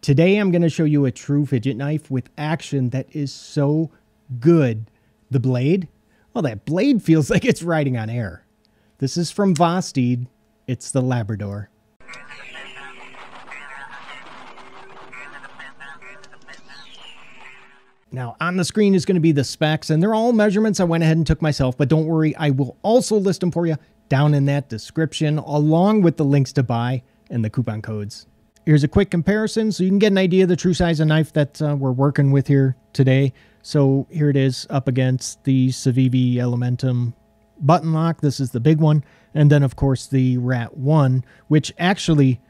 Today I'm going to show you a true fidget knife with action that is so good. The blade? Well, that blade feels like it's riding on air. This is from Vosteed. It's the Labrador. Now, on the screen is going to be the specs, and they're all measurements I went ahead and took myself, but don't worry, I will also list them for you down in that description, along with the links to buy and the coupon codes. Here's a quick comparison so you can get an idea of the true size of knife that we're working with here today. So here it is up against the Civivi Elementum button lock. This is the big one. And then, of course, the Rat 1, which actually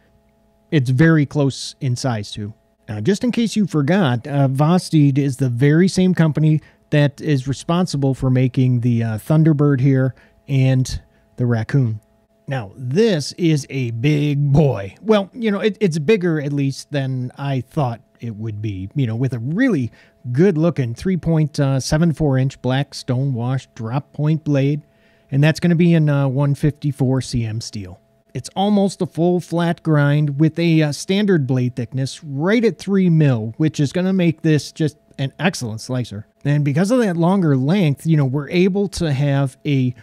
it's very close in size to. Now, just in case you forgot, Vosteed is the very same company that is responsible for making the Thunderbird here and the Raccoon. Now, this is a big boy. Well, you know, it's bigger at least than I thought it would be, you know, with a really good looking 3.74 inch black stonewash drop point blade. And that's going to be in 154 cm steel. It's almost a full flat grind with a standard blade thickness right at 3 mil, which is going to make this just an excellent slicer. And because of that longer length, you know, we're able to have a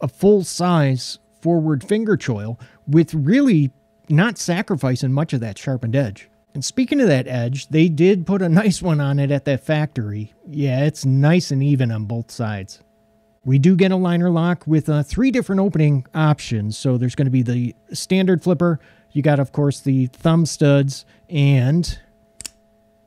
full size forward finger choil with really not sacrificing much of that sharpened edge. And speaking of that edge, they did put a nice one on it at that factory. Yeah, it's nice and even on both sides. We do get a liner lock with 3 different opening options. So there's going to be the standard flipper. You got, of course, the thumb studs and,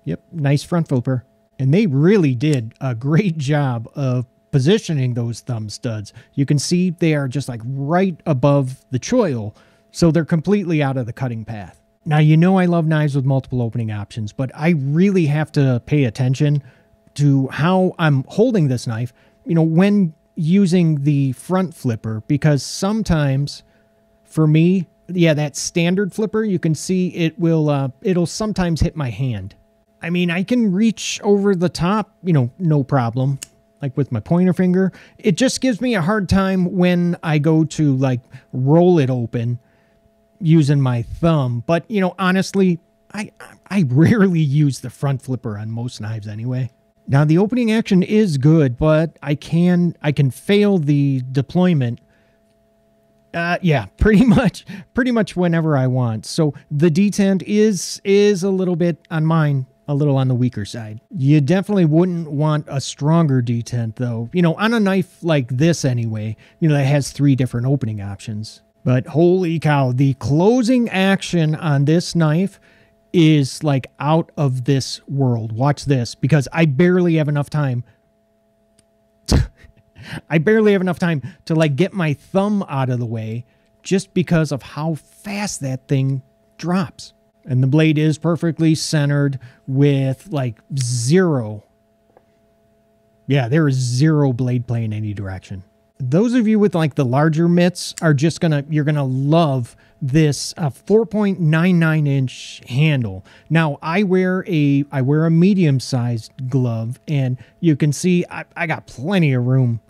yep, nice front flipper. And they really did a great job of positioning those thumb studs. You can see they are just like right above the choil. So they're completely out of the cutting path. Now, you know I love knives with multiple opening options, but I really have to pay attention to how I'm holding this knife, you know, when using the front flipper, because sometimes for me, yeah, that standard flipper, you can see it'll sometimes hit my hand. I mean, I can reach over the top, you know, no problem, like with my pointer finger. It just gives me a hard time when I go to like roll it open using my thumb. But, you know, honestly, I rarely use the front flipper on most knives anyway. Now, the opening action is good, but I can fail the deployment. Yeah, pretty much whenever I want. So the detent is a little bit on mine, a little on the weaker side. You definitely wouldn't want a stronger detent though. You know, on a knife like this anyway, you know, that has 3 different opening options. But holy cow, the closing action on this knife is like out of this world. Watch this, because I barely have enough time. I barely have enough time to like get my thumb out of the way just because of how fast that thing drops. And the blade is perfectly centered with like 0. Yeah, there is 0 blade play in any direction. Those of you with like the larger mitts are just you're gonna love this 4.99 inch handle. Now I wear a medium-sized glove, and you can see I got plenty of room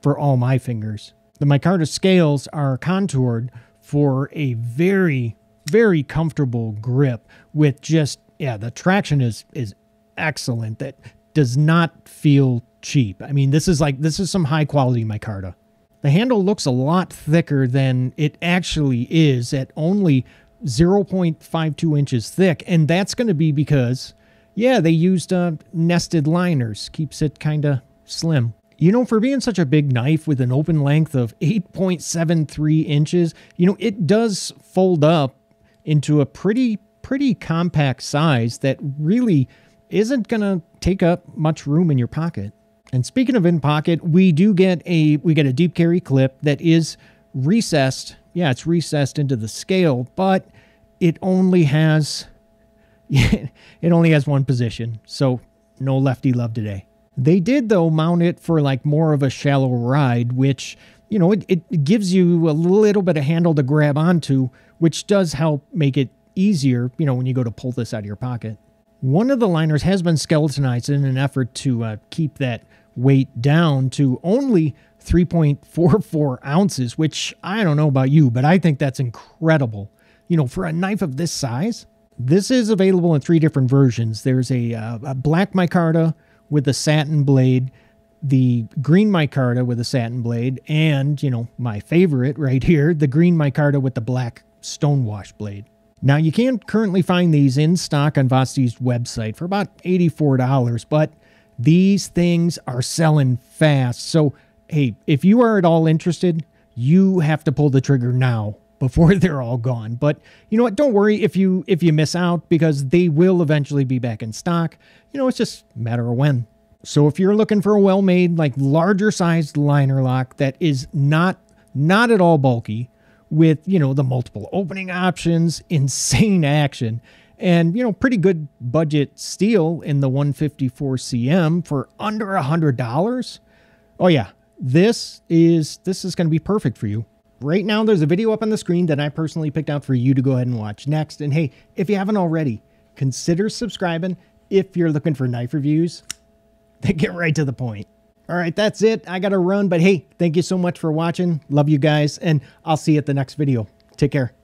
for all my fingers. The micarta scales are contoured for a very, very comfortable grip with just, yeah, the traction is excellent. That does not feel cheap. I mean, this is some high quality micarta. The handle looks a lot thicker than it actually is at only 0.52 inches thick. And that's going to be because, yeah, they used nested liners. Keeps it kind of slim. You know, for being such a big knife with an open length of 8.73 inches, you know, it does fold up into a pretty compact size that really isn't going to take up much room in your pocket. And speaking of in pocket, we get a deep carry clip that is recessed. Yeah, it's recessed into the scale, but it only has one position. So no lefty love today. They did though mount it for like more of a shallow ride, which, you know, it gives you a little bit of handle to grab onto, which does help make it easier, you know, when you go to pull this out of your pocket. One of the liners has been skeletonized in an effort to keep that weight down to only 3.44 ounces, which I don't know about you, but I think that's incredible. You know, for a knife of this size, This is available in 3 different versions. There's a black micarta with a satin blade, the green micarta with a satin blade, and, you know, my favorite right here, the green micarta with the black stonewash blade. Now, you can currently find these in stock on Vosteed's website for about $84, but these things are selling fast. So, hey, if you are at all interested, you have to pull the trigger now before they're all gone. But you know what? Don't worry if you miss out, because they will eventually be back in stock. You know, it's just a matter of when. So if you're looking for a well-made, like larger sized liner lock that is not at all bulky, with, you know, the multiple opening options, insane action, and, you know, pretty good budget steel in the 154 cm for under $100. Oh yeah, this is going to be perfect for you. Right now, there's a video up on the screen that I personally picked out for you to go ahead and watch next. And hey, if you haven't already, consider subscribing if you're looking for knife reviews that get right to the point. All right, that's it. I got to run, but hey, thank you so much for watching. Love you guys, and I'll see you at the next video. Take care.